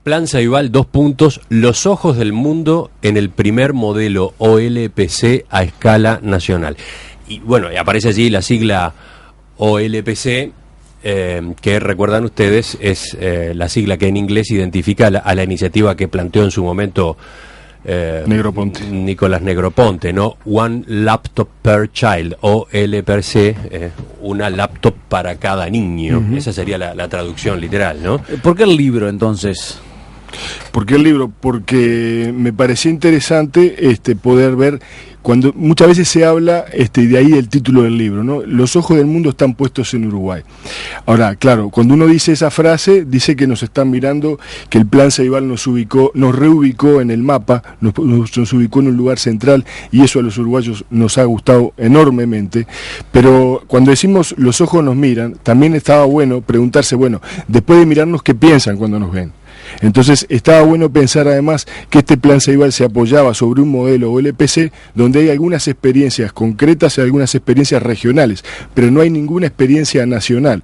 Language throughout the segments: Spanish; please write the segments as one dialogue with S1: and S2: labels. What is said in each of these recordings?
S1: Plan Ceibal, los ojos del mundo en el primer modelo OLPC a escala nacional. Y bueno, aparece allí la sigla OLPC, que recuerdan ustedes es la sigla que en inglés identifica a la iniciativa que planteó en su momento
S2: Negroponte.
S1: Nicolás Negroponte, ¿no? One Laptop per Child, OLPC, una laptop para cada niño. Esa sería la traducción literal, ¿no?
S3: ¿Por qué el libro entonces?
S2: ¿Por qué el libro? Porque me parecía interesante poder ver, cuando muchas veces se habla, de ahí el título del libro, ¿no? Los ojos del mundo están puestos en Uruguay. Ahora, claro, cuando uno dice esa frase, dice que nos están mirando, que el Plan Ceibal nos reubicó en el mapa, nos ubicó en un lugar central, y eso a los uruguayos nos ha gustado enormemente. Pero cuando decimos los ojos nos miran, también estaba bueno preguntarse, bueno, después de mirarnos, ¿qué piensan cuando nos ven? Entonces estaba bueno pensar además que este Plan Ceibal se apoyaba sobre un modelo OLPC donde hay algunas experiencias concretas y algunas experiencias regionales, pero no hay ninguna experiencia nacional.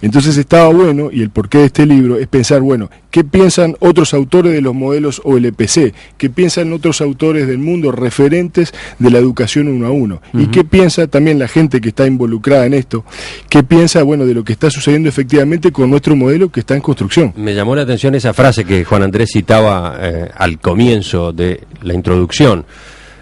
S2: Entonces estaba bueno, y el porqué de este libro es pensar, bueno, ¿qué piensan otros autores de los modelos OLPC? ¿Qué piensan otros autores del mundo referentes de la educación 1 a 1? ¿Y qué piensa también la gente que está involucrada en esto? ¿Qué piensa, bueno, de lo que está sucediendo efectivamente con nuestro modelo que está en construcción?
S1: Me llamó la atención esa frase que Juan Andrés citaba al comienzo de la introducción.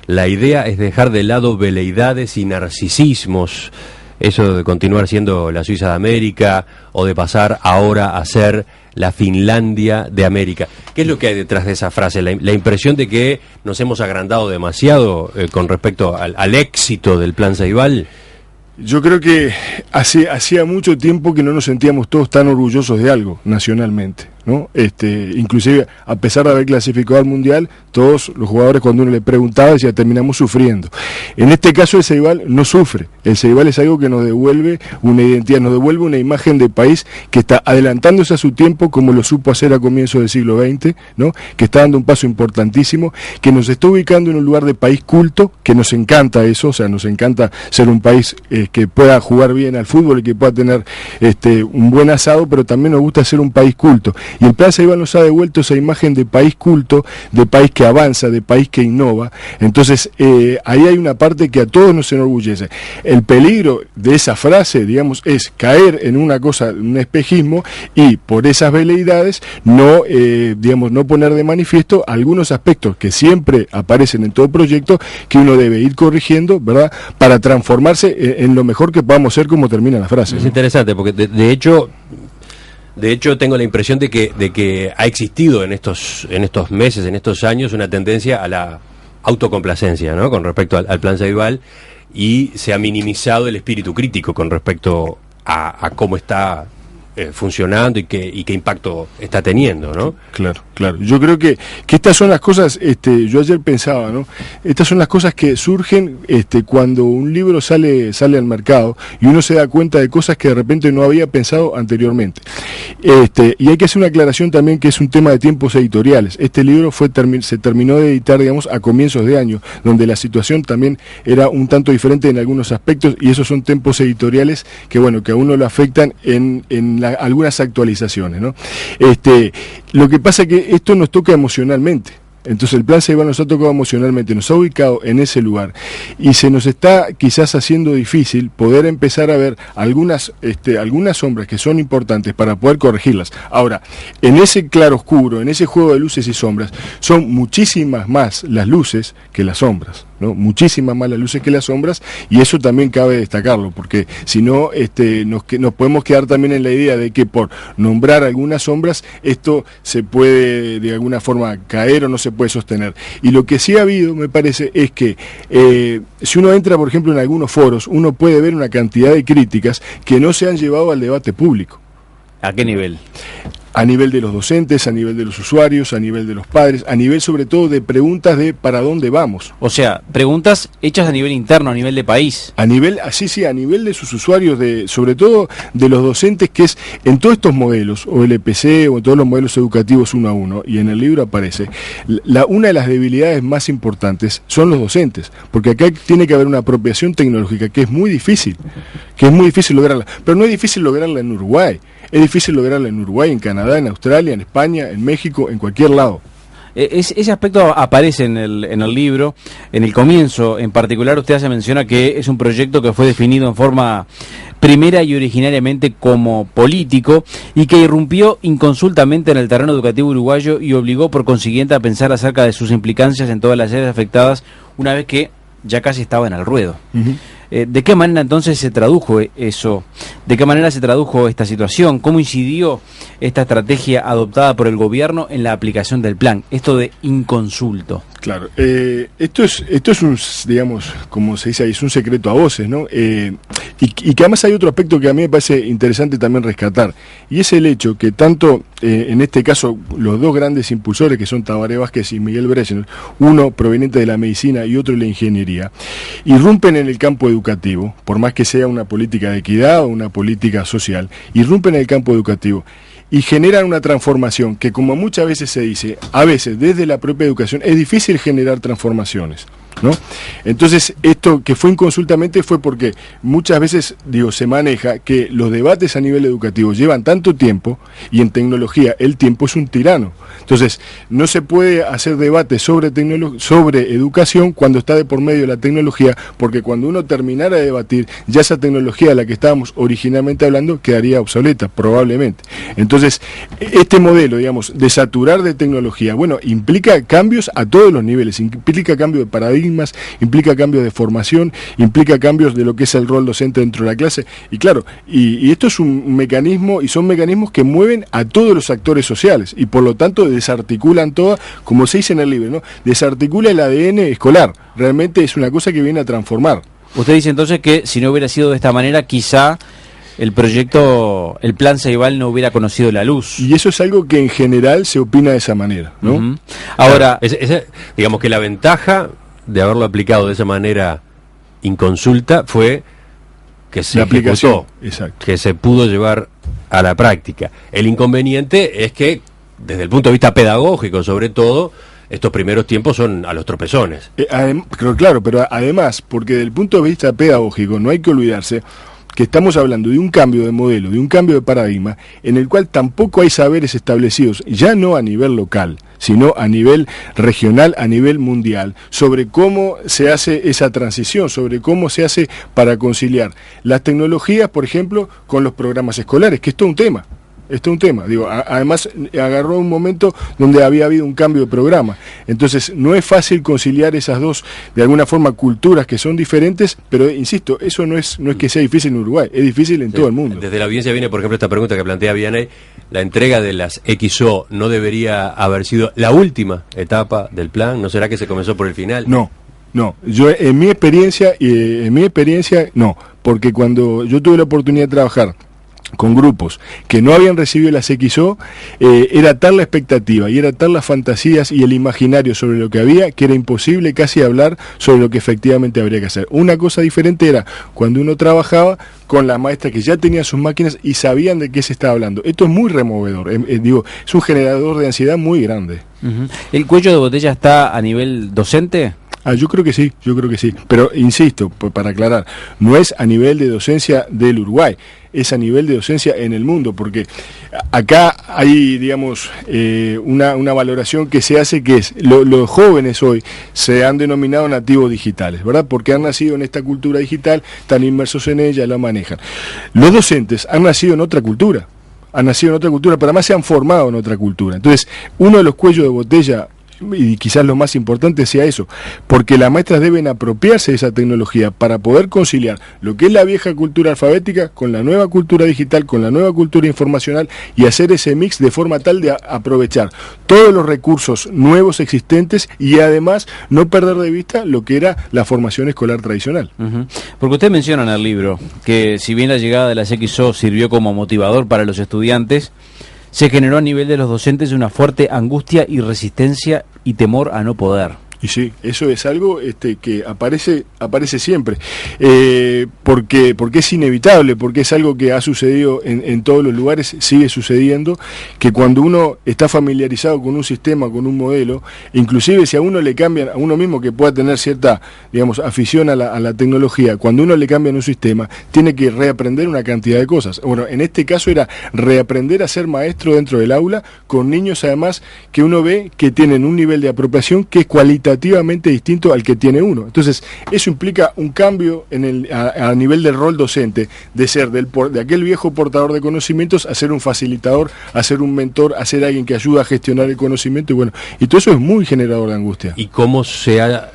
S1: La idea es dejar de lado veleidades y narcisismos, eso de continuar siendo la Suiza de América o de pasar ahora a ser la Finlandia de América. ¿Qué es lo que hay detrás de esa frase? La impresión de que nos hemos agrandado demasiado con respecto al éxito del Plan Ceibal.
S2: Yo creo que hacía mucho tiempo que no nos sentíamos todos tan orgullosos de algo nacionalmente, ¿no? Inclusive a pesar de haber clasificado al Mundial, todos los jugadores, cuando uno le preguntaba, decía, terminamos sufriendo. En este caso el Ceibal no sufre. El Ceibal es algo que nos devuelve una identidad, nos devuelve una imagen de país que está adelantándose a su tiempo, como lo supo hacer a comienzos del siglo XX, ¿no? Que está dando un paso importantísimo, que nos está ubicando en un lugar de país culto, que nos encanta eso, o sea, nos encanta ser un país que pueda jugar bien al fútbol y que pueda tener un buen asado, pero también nos gusta ser un país culto. Y el Plan Ceibal nos ha devuelto esa imagen de país culto, de país que avanza, de país que innova. Entonces, ahí hay una parte que a todos nos enorgullece. El peligro de esa frase, digamos, es caer en una cosa, un espejismo, y por esas veleidades no poner de manifiesto algunos aspectos que siempre aparecen en todo proyecto que uno debe ir corrigiendo, ¿verdad?, para transformarse en lo mejor que podamos ser, como termina la frase.
S1: Es interesante, porque de hecho tengo la impresión de que ha existido en estos meses, en estos años, una tendencia a la autocomplacencia, ¿no?, con respecto al Plan Ceibal, y se ha minimizado el espíritu crítico con respecto a cómo está funcionando y qué impacto está teniendo, ¿no?
S2: Claro. Yo creo que estas son las cosas, yo ayer pensaba, ¿no? Estas son las cosas que surgen cuando un libro sale al mercado y uno se da cuenta de cosas que de repente no había pensado anteriormente. Y hay que hacer una aclaración también, que es un tema de tiempos editoriales. Este libro se terminó de editar, digamos, a comienzos de año, donde la situación también era un tanto diferente en algunos aspectos, y esos son tiempos editoriales que, bueno, que a uno lo afectan en algunas actualizaciones, ¿no? Lo que pasa es que esto nos toca emocionalmente. Entonces el Plan Ceibal nos ha tocado emocionalmente, nos ha ubicado en ese lugar, y se nos está quizás haciendo difícil poder empezar a ver algunas sombras que son importantes para poder corregirlas. Ahora, en ese claroscuro, en ese juego de luces y sombras, son muchísimas más las luces que las sombras, ¿no? Muchísimas más las luces que las sombras, y eso también cabe destacarlo, porque si no nos podemos quedar también en la idea de que por nombrar algunas sombras esto se puede de alguna forma caer o no se puede sostener. Y lo que sí ha habido, me parece, es que si uno entra, por ejemplo, en algunos foros, uno puede ver una cantidad de críticas que no se han llevado al debate público.
S3: ¿A qué nivel?
S2: A nivel de los docentes, a nivel de los usuarios, a nivel de los padres, a nivel sobre todo de preguntas de ¿para dónde vamos?
S3: O sea, preguntas hechas a nivel interno, a nivel de país.
S2: A nivel, a nivel de sus usuarios, sobre todo de los docentes, que es en todos estos modelos, o LPC, o en todos los modelos educativos 1 a 1, y en el libro aparece, una de las debilidades más importantes son los docentes, porque acá tiene que haber una apropiación tecnológica que es muy difícil lograrla, pero no es difícil lograrla en Uruguay. Es difícil lograrla en Uruguay, en Canadá, Canadá, en Australia, en España, en México, en cualquier lado.
S3: Ese aspecto aparece en el libro. En el comienzo, en particular, usted hace menciona que es un proyecto que fue definido en forma primera y originariamente como político y que irrumpió inconsultamente en el terreno educativo uruguayo y obligó por consiguiente a pensar acerca de sus implicancias en todas las áreas afectadas una vez que ya casi estaba en el ruedo.
S2: Uh-huh.
S3: ¿De qué manera entonces se tradujo eso? ¿De qué manera se tradujo esta situación? ¿Cómo incidió esta estrategia adoptada por el gobierno en la aplicación del plan? Esto de inconsulto.
S2: Claro, esto es un, digamos, como se dice ahí, es un secreto a voces, ¿no? Y que además hay otro aspecto que a mí me parece interesante también rescatar, y es el hecho que tanto, en este caso, los dos grandes impulsores, que son Tabaré Vázquez y Miguel Brezhnev, uno proveniente de la medicina y otro de la ingeniería, irrumpen en el campo educativo, por más que sea una política de equidad o una política social, irrumpen en el campo educativo y generan una transformación que, como muchas veces se dice, a veces desde la propia educación es difícil generar transformaciones, ¿no? Entonces, esto que fue inconsultamente fue porque muchas veces, se maneja que los debates a nivel educativo llevan tanto tiempo, y en tecnología el tiempo es un tirano. Entonces, no se puede hacer debate sobre educación cuando está de por medio la tecnología, porque cuando uno terminara de debatir, ya esa tecnología de la que estábamos originalmente hablando quedaría obsoleta, probablemente. Entonces, este modelo, digamos, de saturar de tecnología, bueno, implica cambios a todos los niveles, implica cambio de paradigmas, implica cambios de formación, implica cambios de lo que es el rol docente dentro de la clase, y claro, y esto es un mecanismo, y son mecanismos que mueven a todos los actores sociales, y por lo tanto desarticulan todas, como se dice en el libro, ¿no? Desarticula el ADN escolar, realmente es una cosa que viene a transformar.
S3: Usted dice entonces que si no hubiera sido de esta manera, quizá el proyecto, el plan Ceibal no hubiera conocido la luz.
S2: Y eso es algo que en general se opina de esa manera, ¿no?
S3: Uh-huh. Ahora,
S1: digamos que la ventaja de haberlo aplicado de esa manera inconsulta fue que se ejecutó, que se pudo llevar a la práctica. El inconveniente es que, desde el punto de vista pedagógico, sobre todo, estos primeros tiempos son a los tropezones.
S2: Claro, pero además, porque desde el punto de vista pedagógico no hay que olvidarse que estamos hablando de un cambio de modelo, de un cambio de paradigma, en el cual tampoco hay saberes establecidos, ya no a nivel local, sino a nivel regional, a nivel mundial, sobre cómo se hace esa transición, sobre cómo se hace para conciliar las tecnologías, por ejemplo, con los programas escolares, que esto es un tema. Esto es un tema, además agarró un momento donde había habido un cambio de programa, entonces no es fácil conciliar esas dos, de alguna forma, culturas que son diferentes, pero insisto, eso no es que sea difícil en Uruguay, es difícil en todo el mundo.
S1: Desde la audiencia viene, por ejemplo, esta pregunta que plantea Vianney: ¿la entrega de las XO no debería haber sido la última etapa del plan? ¿No será que se comenzó por el final?
S2: No, yo en mi experiencia no, porque cuando yo tuve la oportunidad de trabajar con grupos que no habían recibido las XO, era tal la expectativa y era tal las fantasías y el imaginario sobre lo que había, que era imposible casi hablar sobre lo que efectivamente habría que hacer. Una cosa diferente era cuando uno trabajaba con las maestras que ya tenían sus máquinas y sabían de qué se estaba hablando. Esto es muy removedor, es un generador de ansiedad muy grande.
S3: Uh-huh. ¿El cuello de botella está a nivel docente?
S2: Yo creo que sí, pero insisto, para aclarar, no es a nivel de docencia del Uruguay, es a nivel de docencia en el mundo, porque acá hay, digamos, una valoración que se hace, que es, los jóvenes hoy se han denominado nativos digitales, ¿verdad? Porque han nacido en esta cultura digital, están inmersos en ella, la manejan. Los docentes han nacido en otra cultura, pero además se han formado en otra cultura. Entonces, uno de los cuellos de botella, y quizás lo más importante sea eso, porque las maestras deben apropiarse de esa tecnología para poder conciliar lo que es la vieja cultura alfabética con la nueva cultura digital, con la nueva cultura informacional, y hacer ese mix de forma tal de aprovechar todos los recursos nuevos existentes y además no perder de vista lo que era la formación escolar tradicional.
S3: Uh-huh. Porque usted menciona en el libro que si bien la llegada de las XO sirvió como motivador para los estudiantes, se generó a nivel de los docentes una fuerte angustia y resistencia y temor a no poder.
S2: Y sí, eso es algo que aparece siempre, porque es inevitable, porque es algo que ha sucedido en todos los lugares, sigue sucediendo, que cuando uno está familiarizado con un sistema, con un modelo, inclusive si a uno le cambian, a uno mismo que pueda tener cierta, digamos, afición a la tecnología, cuando uno le cambian un sistema, tiene que reaprender una cantidad de cosas. Bueno, en este caso era reaprender a ser maestro dentro del aula, con niños además que uno ve que tienen un nivel de apropiación que es cualitativamente distinto al que tiene uno. Entonces, eso implica un cambio a nivel del rol docente, de ser de aquel viejo portador de conocimientos a ser un facilitador, a ser un mentor, a ser alguien que ayuda a gestionar el conocimiento, y todo eso es muy generador de angustia.
S1: ¿Y cómo se ha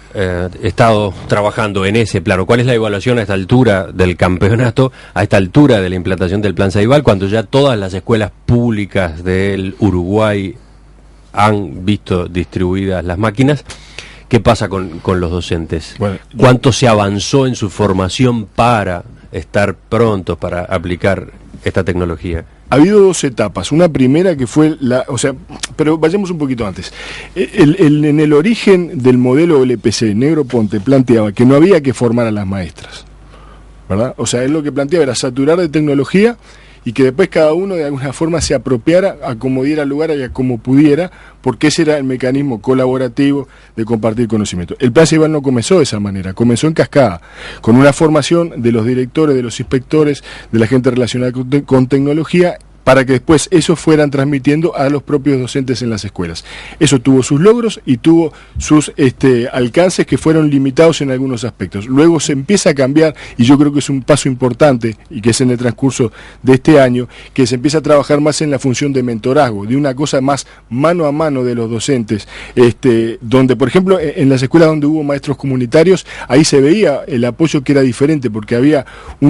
S1: estado trabajando en ese plano? ¿Cuál es la evaluación a esta altura del campeonato, a esta altura de la implantación del Plan Ceibal, cuando ya todas las escuelas públicas del Uruguay han visto distribuidas las máquinas? ¿Qué pasa con los docentes? Bueno, ¿cuánto se avanzó en su formación para estar prontos para aplicar esta tecnología?
S2: Ha habido dos etapas. Una primera que fue pero vayamos un poquito antes. En el origen del modelo LPC, Negroponte planteaba que no había que formar a las maestras, ¿verdad? O sea, él lo que planteaba era saturar de tecnología y que después cada uno de alguna forma se apropiara a como diera lugar y a como pudiera, porque ese era el mecanismo colaborativo de compartir conocimiento. El Plan Ceibal no comenzó de esa manera, comenzó en cascada, con una formación de los directores, de los inspectores, de la gente relacionada con tecnología, para que después eso fueran transmitiendo a los propios docentes en las escuelas. Eso tuvo sus logros y tuvo sus alcances que fueron limitados en algunos aspectos. Luego se empieza a cambiar, y yo creo que es un paso importante, y que es en el transcurso de este año, que se empieza a trabajar más en la función de mentorazgo, de una cosa más mano a mano de los docentes, donde, por ejemplo, en las escuelas donde hubo maestros comunitarios, ahí se veía el apoyo que era diferente, porque había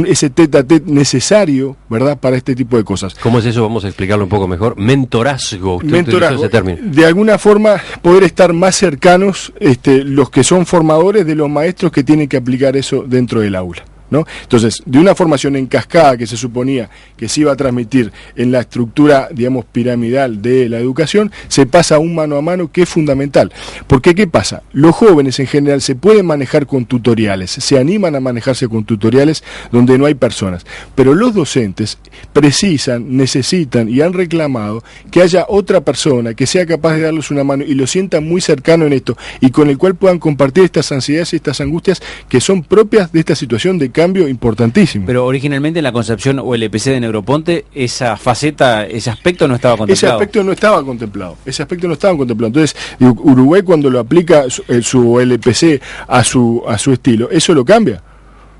S2: ese tete a tete necesario, ¿verdad?, para este tipo de cosas.
S1: ¿Cómo es eso? Vamos a explicarlo un poco mejor. Mentorazgo, usted utilizó ese término.
S2: De alguna forma poder estar más cercanos los que son formadores de los maestros que tienen que aplicar eso dentro del aula, ¿no? Entonces, de una formación en cascada que se suponía que se iba a transmitir en la estructura, digamos, piramidal de la educación, se pasa a un mano a mano que es fundamental. Porque, ¿qué pasa? Los jóvenes en general se pueden manejar con tutoriales, se animan a manejarse con tutoriales donde no hay personas, pero los docentes precisan, necesitan y han reclamado que haya otra persona que sea capaz de darles una mano y lo sientan muy cercano en esto, y con el cual puedan compartir estas ansiedades y estas angustias que son propias de esta situación de cambio importantísimo.
S3: Pero originalmente en la concepción o el LPC de Negroponte, esa faceta, ese aspecto no estaba contemplado.
S2: Ese aspecto no estaba contemplado. Entonces, Uruguay, cuando lo aplica su LPC a su estilo, eso lo cambia,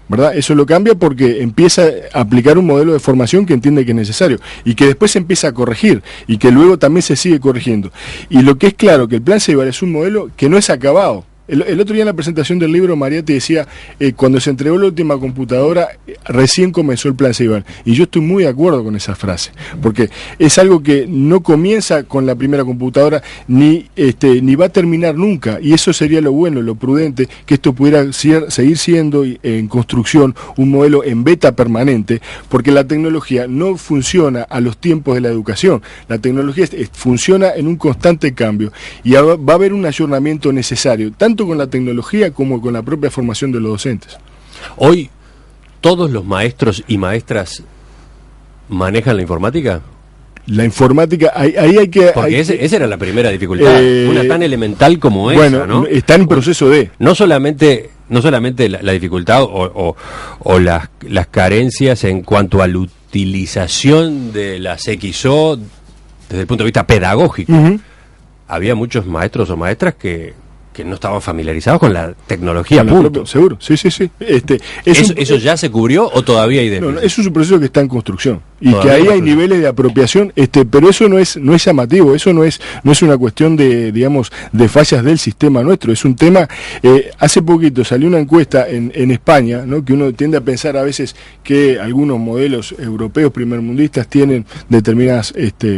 S2: ¿verdad? Eso lo cambia porque empieza a aplicar un modelo de formación que entiende que es necesario y que después se empieza a corregir y que luego también se sigue corrigiendo. Y lo que es claro, que el Plan Ceibal es un modelo que no es acabado. El otro día en la presentación del libro, Mariate decía, cuando se entregó la última computadora, recién comenzó el Plan Ceibal. Y yo estoy muy de acuerdo con esa frase, porque es algo que no comienza con la primera computadora, ni va a terminar nunca. Y eso sería lo bueno, lo prudente, que esto pudiera seguir siendo en construcción un modelo en beta permanente, porque la tecnología no funciona a los tiempos de la educación. La tecnología funciona en un constante cambio y va a haber un ayornamiento necesario, tanto con la tecnología como con la propia formación de los docentes.
S1: Hoy, ¿todos los maestros y maestras manejan la informática?
S2: La informática, ahí hay que...
S1: Porque esa era la primera dificultad, una tan elemental como esa, ¿no?
S2: Está en proceso de...
S1: No solamente la dificultad o las carencias en cuanto a la utilización de las XO desde el punto de vista pedagógico. Había muchos maestros o maestras que no estaban familiarizados con la tecnología, punto.
S2: Seguro, sí.
S1: ¿Eso ya se cubrió o todavía hay déficit?
S2: No, eso es un proceso que está en construcción y que ahí hay niveles de apropiación, pero eso no es llamativo, eso no es una cuestión de, digamos, de fallas del sistema nuestro, es un tema. Hace poquito salió una encuesta en España, ¿no?, que uno tiende a pensar a veces que algunos modelos europeos primermundistas tienen determinadas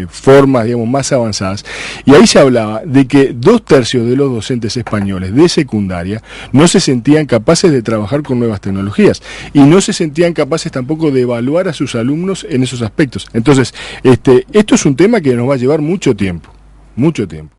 S2: formas, digamos, más avanzadas, y ahí se hablaba de que 2/3 de los docentes españoles de secundaria no se sentían capaces de trabajar con nuevas tecnologías y no se sentían capaces tampoco de evaluar a sus alumnos en esos aspectos. Entonces, esto es un tema que nos va a llevar mucho tiempo.